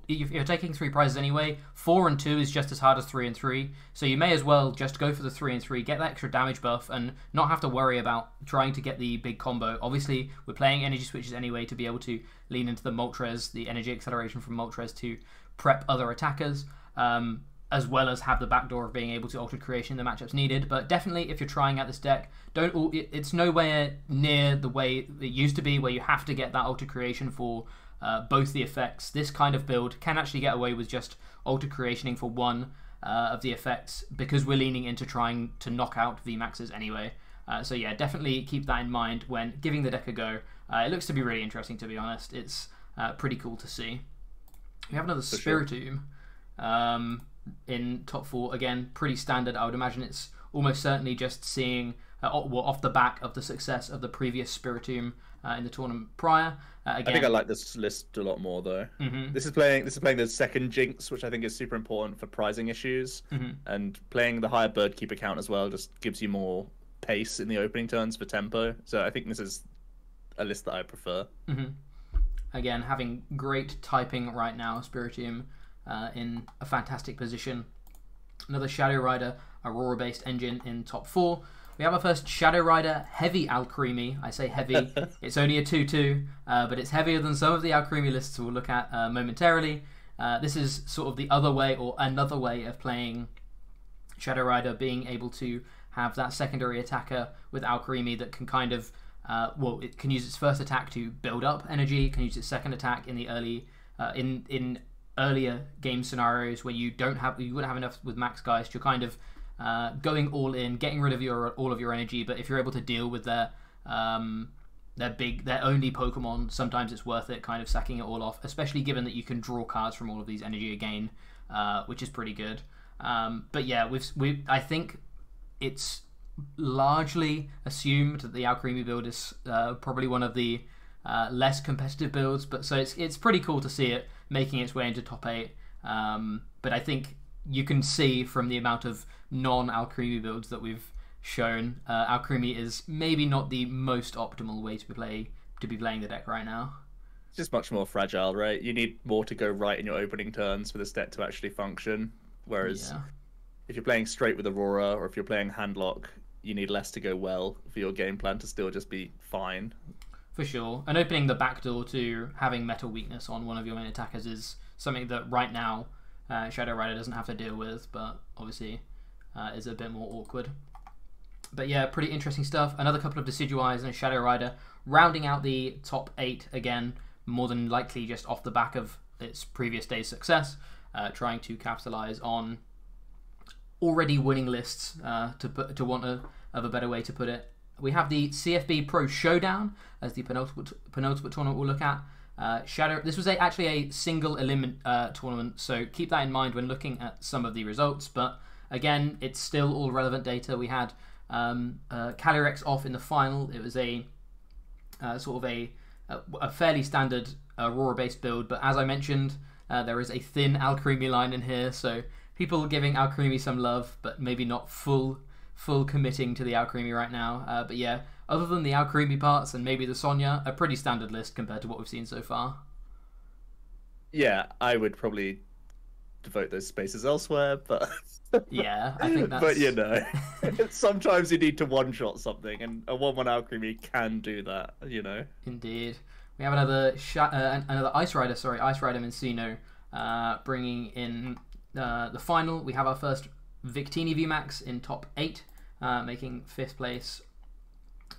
if you're taking 3 prizes anyway, 4 and 2 is just as hard as 3 and 3, so you may as well just go for the 3 and 3, get that extra damage buff, and not have to worry about trying to get the big combo. Obviously, we're playing energy switches anyway to be able to lean into the Moltres, the energy acceleration from Moltres to prep other attackers. as well as have the backdoor of being able to Altered Creation in the matchups needed. But definitely, if you're trying out this deck, it's nowhere near the way it used to be, where you have to get that Altered Creation for both the effects. This kind of build can actually get away with just Altered Creationing for one of the effects, because we're leaning into trying to knock out VMAXs anyway. So yeah, definitely keep that in mind when giving the deck a go. It looks to be really interesting, to be honest. It's pretty cool to see. We have another Spiritomb in top 4. Again, pretty standard. I would imagine it's almost certainly just seeing off the back of the success of the previous Spiritomb in the tournament prior. Again, I think I like this list a lot more, though. This is playing the second Jinx, which I think is super important for prizing issues, and playing the higher Birdkeeper count as well just gives you more pace in the opening turns for tempo. So I think this is a list that I prefer. Again, having great typing right now, Spiritomb in a fantastic position. Another Shadow Rider Aurora-based engine in top 4. We have our first Shadow Rider Heavy Alcremie. I say heavy, it's only a 2/2, but it's heavier than some of the Alcremie lists we'll look at momentarily. This is sort of the other way, or another way of playing Shadow Rider, being able to have that secondary attacker with Alcremie that can kind of, it can use its first attack to build up energy, can use its second attack in the early, in earlier game scenarios where you wouldn't have enough with max Geist. You're kind of going all in, getting rid of all of your energy. But if you're able to deal with their only Pokemon, sometimes it's worth it, kind of sacking it all off. Especially given that you can draw cards from all of these energy again, which is pretty good. But yeah, I think it's largely assumed that the Alcremie build is probably one of the less competitive builds. But so it's pretty cool to see it making its way into top 8. But I think you can see from the amount of non-Alcremie builds that we've shown, Alcremie is maybe not the most optimal way to be playing the deck right now. It's just much more fragile, right? You need more to go right in your opening turns for this deck to actually function. Whereas if you're playing straight with Aurora, or if you're playing Handlock, you need less to go well for your game plan to still just be fine. For sure. And opening the back door to having Metal Weakness on one of your main attackers is something that right now Shadow Rider doesn't have to deal with, but obviously is a bit more awkward. But yeah, pretty interesting stuff. Another couple of Decidueyes and a Shadow Rider rounding out the top 8 again, more than likely just off the back of its previous day's success, trying to capitalize on already winning lists, to want of a better way to put it. We have the CFB Pro Showdown as the penultimate tournament we'll look at. This was actually a single eliminate tournament, so keep that in mind when looking at some of the results. But again, it's still all relevant data. We had Calyrex off in the final. It was a sort of a fairly standard Aurora-based build, but as I mentioned, there is a thin Alcremie line in here, so people giving Alcremie some love, but maybe not full committing to the Alcremie right now. But yeah, other than the Alcremie parts and maybe the Sonya, a pretty standard list compared to what we've seen so far. Yeah, I would probably devote those spaces elsewhere, but yeah, I think that's... But you know, sometimes you need to one-shot something, and a 1/1 Alcremie can do that, you know. Indeed. We have another Ice Rider Minccino, bringing in the final. We have our first Victini VMAX in top 8, making 5th place.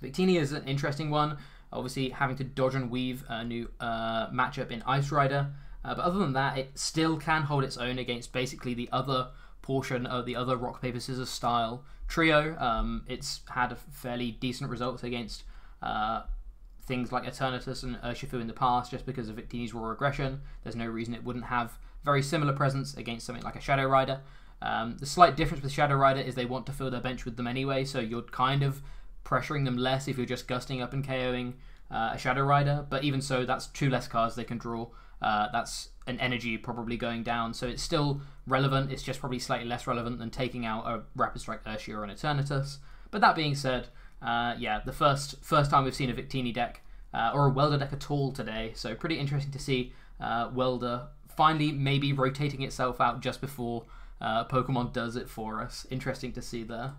Victini is an interesting one, obviously having to dodge and weave a new matchup in Ice Rider. But other than that, it still can hold its own against basically the other portion of the other rock, paper, scissors style trio. It's had a fairly decent results against things like Eternatus and Urshifu in the past, just because of Victini's raw aggression. There's no reason it wouldn't have very similar presence against something like a Shadow Rider. The slight difference with Shadow Rider is they want to fill their bench with them anyway, so you're kind of pressuring them less if you're just gusting up and KOing a Shadow Rider. But even so, that's 2 less cards they can draw. That's an energy probably going down, so it's still relevant. It's just probably slightly less relevant than taking out a Rapid Strike Urshifu or an Eternatus. But that being said, yeah, the first time we've seen a Victini deck or a Welder deck at all today, so pretty interesting to see Welder finally maybe rotating itself out just before Pokemon does it for us. Interesting to see there.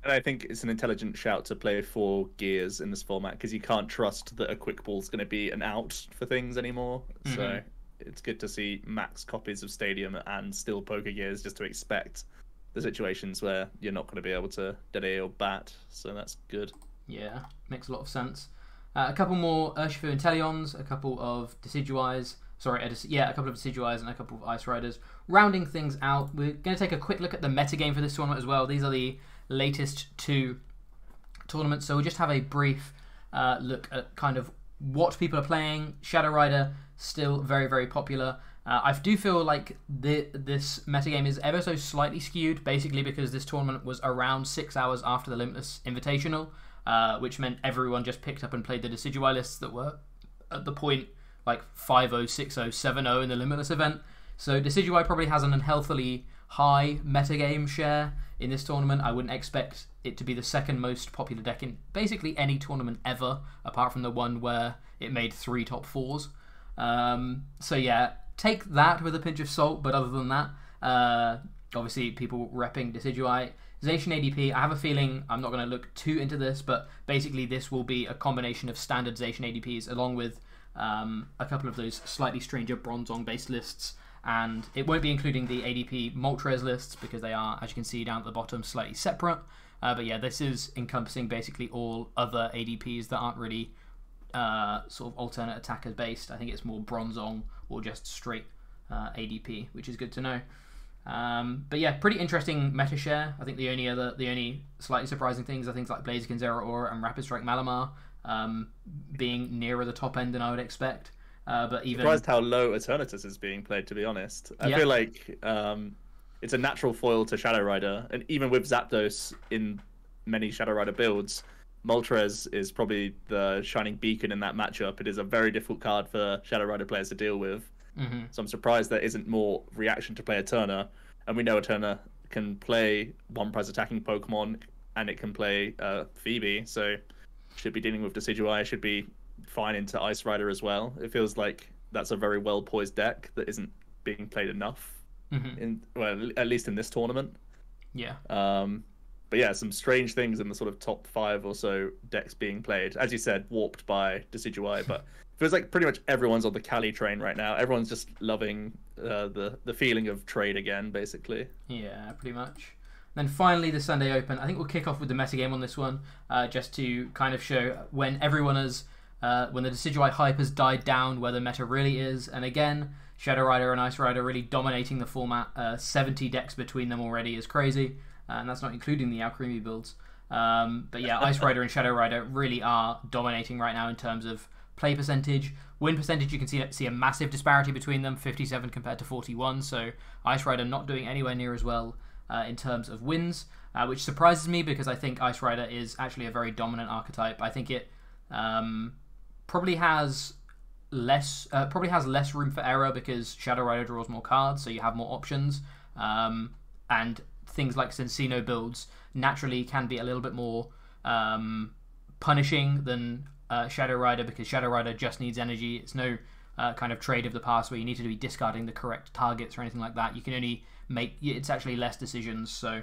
And I think it's an intelligent shout to play 4 gears in this format, because you can't trust that a Quick Ball is going to be an out for things anymore. So it's good to see max copies of Stadium and still Poker Gears, just to expect the situations where you're not going to be able to delay or bat. So that's good. Yeah, makes a lot of sense. A couple more Urshifu and Teleons, a couple of Decidueyes. Sorry, a couple of Decidueyes and a couple of Ice Riders. Rounding things out, we're going to take a quick look at the metagame for this tournament as well. These are the latest 2 tournaments, so we'll just have a brief look at kind of what people are playing. Shadow Rider, still very, very popular. I do feel like this metagame is ever so slightly skewed, basically because this tournament was around 6 hours after the Limitless Invitational, which meant everyone just picked up and played the Decidueye lists that were at the point like 5-0, 6-0, 7-0 in the Limitless event. So Decidueye probably has an unhealthily high metagame share in this tournament. I wouldn't expect it to be the second most popular deck in basically any tournament ever, apart from the one where it made 3 top 4s. So yeah, take that with a pinch of salt, but other than that, obviously people repping Decidueye. Zacian ADP, I have a feeling, I'm not going to look too into this, but basically this will be a combination of standard Zacian ADPs along with a couple of those slightly stranger Bronzong based lists, and it won't be including the ADP Moltres lists because they are, as you can see down at the bottom, slightly separate. But yeah, this is encompassing basically all other ADPs that aren't really sort of alternate attacker based. I think it's more Bronzong or just straight ADP, which is good to know. But yeah, pretty interesting meta share. I think the only slightly surprising things are things like Blaziken, Zeraora, and Rapid Strike Malamar being nearer the top end than I would expect. But even surprised how low Eternatus is being played, to be honest. I feel like it's a natural foil to Shadow Rider, and even with Zapdos in many Shadow Rider builds, Moltres is probably the shining beacon in that matchup. It is a very difficult card for Shadow Rider players to deal with. Mm-hmm. So I'm surprised there isn't more reaction to play Eterna. And we know Eterna can play one prize attacking Pokemon, and it can play Phoebe, so should be dealing with Decidueye, should be fine into Ice Rider as well. It feels like that's a very well poised deck that isn't being played enough at least in this tournament. Yeah. But yeah, some strange things in the sort of top 5 or so decks being played. As you said, warped by Decidueye, but it feels like pretty much everyone's on the Cali train right now. Everyone's just loving the feeling of trade again, basically. Yeah, pretty much. Then finally, the Sunday Open. I think we'll kick off with the metagame on this one, just to kind of show when everyone has, when the Decidueye hype has died down, where the meta really is. And again, Shadow Rider and Ice Rider really dominating the format. 70 decks between them already is crazy, and that's not including the Alcremie builds. But yeah, Ice Rider and Shadow Rider really are dominating right now in terms of play percentage. Win percentage, you can see a massive disparity between them, 57 compared to 41. So Ice Rider not doing anywhere near as well in terms of wins, which surprises me because I think Ice Rider is actually a very dominant archetype. I think it probably has less room for error because Shadow Rider draws more cards, so you have more options, and things like Sensino builds naturally can be a little bit more punishing than Shadow Rider, because Shadow Rider just needs energy. It's no kind of trade of the past where you need to be discarding the correct targets or anything like that. You can only it's actually less decisions. So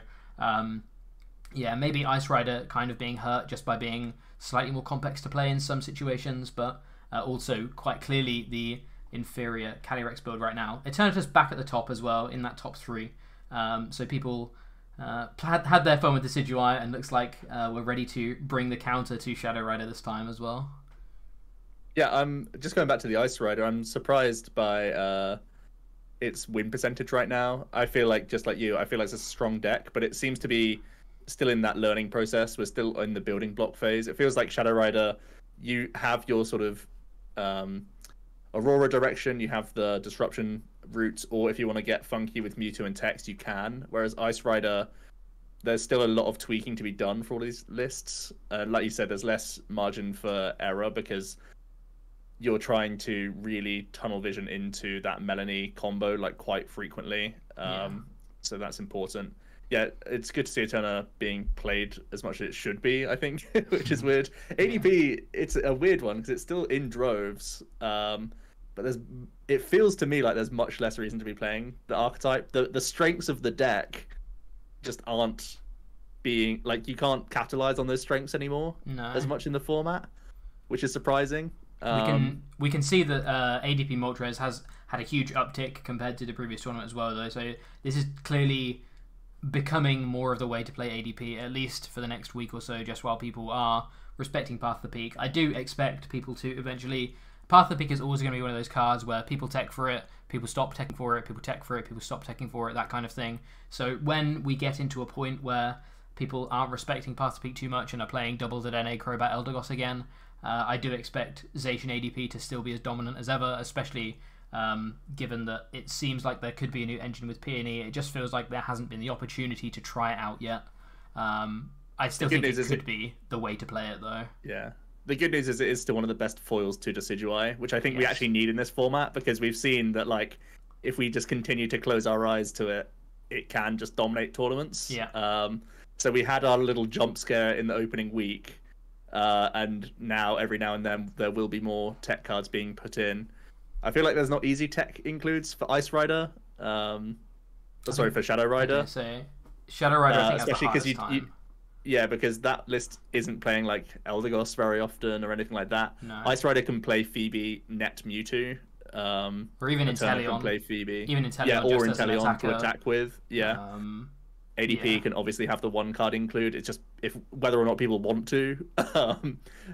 yeah, maybe Ice Rider kind of being hurt just by being slightly more complex to play in some situations, but also quite clearly the inferior Calyrex build right now. Eternatus back at the top as well in that top 3. So people had their fun with Decidueye, and looks like we're ready to bring the counter to Shadow Rider this time as well. Yeah, I'm just going back to the Ice Rider. I'm surprised by its win percentage right now. I feel like, just like you, I feel like it's a strong deck, but it seems to be still in that learning process. We're still in the building block phase. It feels like Shadow Rider, you have your sort of Aurora direction, you have the disruption route, or if you want to get funky with Mewtwo and Text, you can. Whereas Ice Rider, there's still a lot of tweaking to be done for all these lists. Like you said, there's less margin for error because you're trying to really tunnel vision into that Melanie combo like quite frequently. So that's important. Yeah, it's good to see Eterna being played as much as it should be, I think, which is weird. ADP, it's a weird one because it's still in droves, but it feels to me like there's much less reason to be playing the archetype. The strengths of the deck just aren't being, like, you can't capitalize on those strengths anymore as much in the format, which is surprising. We can see that ADP Moltres has had a huge uptick compared to the previous tournament as well, though. So this is clearly becoming more of the way to play ADP, at least for the next week or so, just while people are respecting Path of the Peak. I do expect people to eventually... Path of the Peak is always going to be one of those cards where people tech for it, people stop teching for it, people tech for it, people stop teching for it, that kind of thing. So when we get into a point where people aren't respecting Path of the Peak too much and are playing double the NA Crobat Eldegoss again, I do expect Zacian ADP to still be as dominant as ever, especially given that it seems like there could be a new engine with Peony. It just feels like there hasn't been the opportunity to try it out yet. I still think it could be the way to play it, though. Yeah. The good news is it is still one of the best foils to Decidueye, which I think we actually need in this format, because we've seen that, like, if we just continue to close our eyes to it, it can just dominate tournaments. Yeah. So we had our little jump scare in the opening week, and now every now and then there will be more tech cards being put in. I feel like there's not easy tech includes for Ice Rider. Sorry, for Shadow Rider. So Shadow Rider, I think, especially because you yeah, because that list isn't playing like Eldegoss very often or anything like that. No. Ice Rider can play Phoebe, net Mewtwo. Or even Inteleon. Can play Phoebe. Even Inteleon, yeah, or Inteleon to attack with. Yeah. ADP yeah. can obviously have the one card include. It's just whether or not people want to.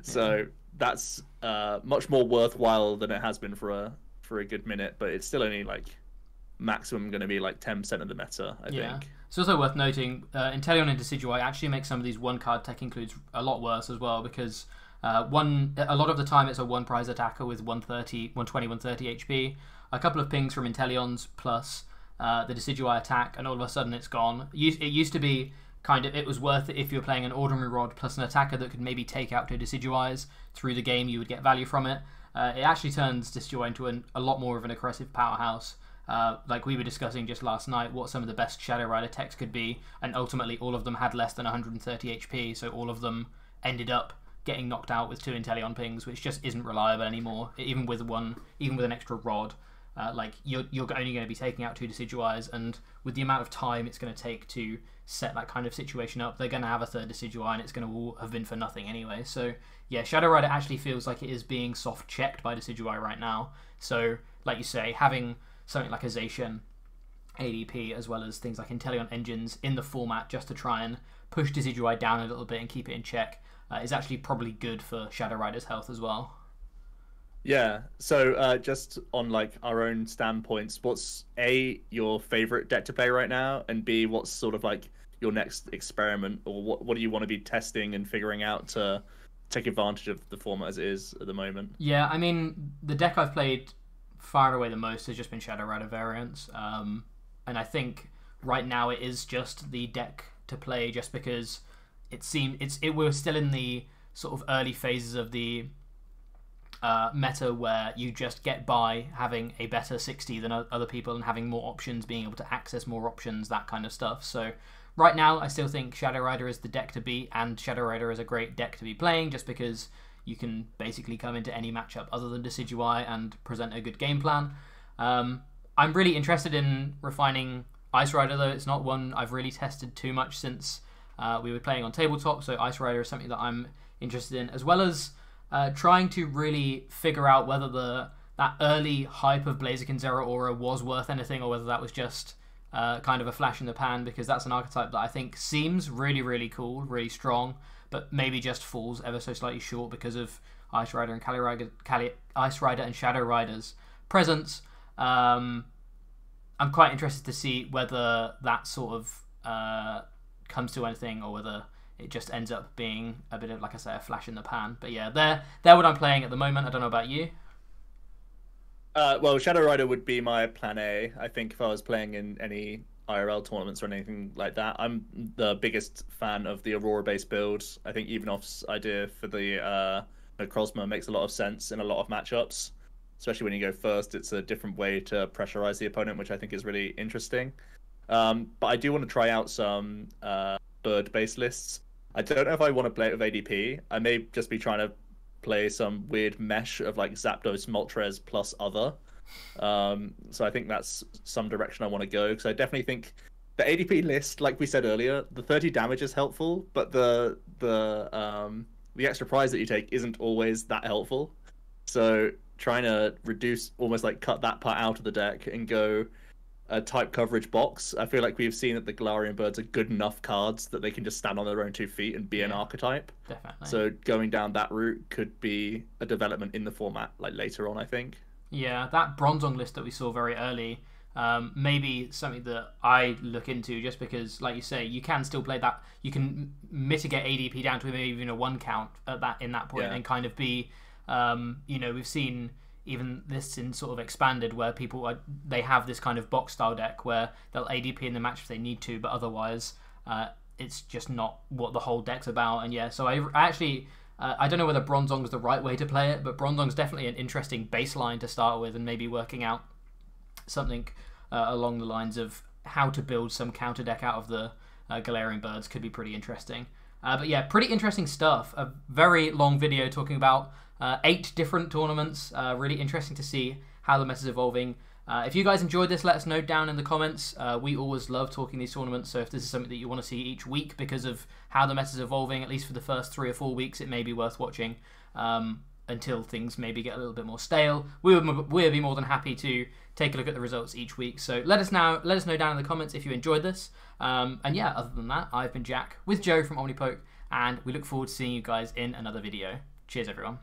So that's much more worthwhile than it has been for a good minute, but it's still only like maximum going to be like 10% of the meta, I think. It's also worth noting Inteleon and Decidueye actually make some of these one card tech includes a lot worse as well, because a lot of the time it's a one prize attacker with 120, 130 HP. A couple of pings from Inteleons plus the Decidueye attack, and all of a sudden it's gone. It used to be kind of, it was worth it if you were playing an Ordinary Rod plus an attacker that could maybe take out two Decidueyes through the game. You would get value from it. It actually turns Decidueye into a lot more of an aggressive powerhouse. Like we were discussing just last night, what some of the best Shadow Rider techs could be, and ultimately all of them had less than 130 HP, so all of them ended up getting knocked out with two Inteleon pings, which just isn't reliable anymore. Even with an extra rod, like you're only going to be taking out two Decidueyes, and with the amount of time it's going to take to set that kind of situation up, they're going to have a third Decidueye, and it's going to all have been for nothing anyway. So yeah, Shadow Rider actually feels like it is being soft checked by Decidueye right now. So like you say, having something like a Zacian ADP as well as things like Inteleon engines in the format just to try and push Decidueye down a little bit and keep it in check is actually probably good for Shadow Rider's health as well. Yeah, so just on like our own standpoints, what's A, your favorite deck to play right now, and B, what's sort of like your next experiment, or what do you want to be testing and figuring out to take advantage of the format as it is at the moment? Yeah, I mean, the deck I've played far and away the most has just been Shadow Rider variants, and I think right now it is just the deck to play, just because we're still in the sort of early phases of the meta where you just get by having a better 60 than other people and having more options, being able to access more options, that kind of stuff. So right now I still think Shadow Rider is the deck to beat, and Shadow Rider is a great deck to be playing just because you can basically come into any matchup other than Decidueye and present a good game plan. I'm really interested in refining Ice Rider, though. It's not one I've really tested too much since we were playing on tabletop, so Ice Rider is something that I'm interested in, as well as trying to really figure out whether that early hype of Blaziken Zeraora was worth anything, or whether that was just kind of a flash in the pan, because that's an archetype that I think seems really, really cool, really strong, but maybe just falls ever so slightly short because of Ice Rider and Ice Rider and Shadow Rider's presence. I'm quite interested to see whether that sort of comes to anything, or whether it just ends up being a bit of, like I say, a flash in the pan. But yeah, they're what I'm playing at the moment. I don't know about you. Well, Shadow Rider would be my plan A, I think, if I was playing in any IRL tournaments or anything like that. I'm the biggest fan of the Aurora-based build. I think Evenov's idea for the Necrozma makes a lot of sense in a lot of matchups, especially when you go first. It's a different way to pressurize the opponent, which I think is really interesting. But I do want to try out some bird-based lists. I don't know if I want to play it with ADP. I may just be trying to play some weird mesh of like Zapdos, Moltres plus other. So I think that's some direction I want to go, because I definitely think the ADP list, like we said earlier, the 30 damage is helpful, but the extra prize that you take isn't always that helpful. So trying to reduce, almost like cut that part out of the deck and go a type coverage box. I feel like we've seen that the Galarian Birds are good enough cards that they can just stand on their own 2 feet and be an archetype. Definitely. So going down that route could be a development in the format, like later on, I think. Yeah, that Bronzong list that we saw very early, maybe something that I look into, just because, like you say, you can still play that. You can mitigate ADP down to maybe even a 1 count in that point, and kind of be, we've seen even this in sort of expanded, where they have this kind of box style deck where they'll ADP in the match if they need to, but otherwise it's just not what the whole deck's about. And yeah, so I actually I don't know whether Bronzong is the right way to play it, but Bronzong's definitely an interesting baseline to start with, and maybe working out something along the lines of how to build some counter deck out of the Galarian Birds could be pretty interesting. But yeah, pretty interesting stuff. A very long video talking about 8 different tournaments. Really interesting to see how the meta's evolving. If you guys enjoyed this, let us know down in the comments. We always love talking these tournaments, so if this is something that you want to see each week because of how the meta's evolving, at least for the first 3 or 4 weeks, it may be worth watching until things maybe get a little bit more stale. We'll be more than happy to take a look at the results each week. So let us know down in the comments if you enjoyed this. And yeah, other than that, I've been Jack with Joe from OmniPoke, and we look forward to seeing you guys in another video. Cheers, everyone.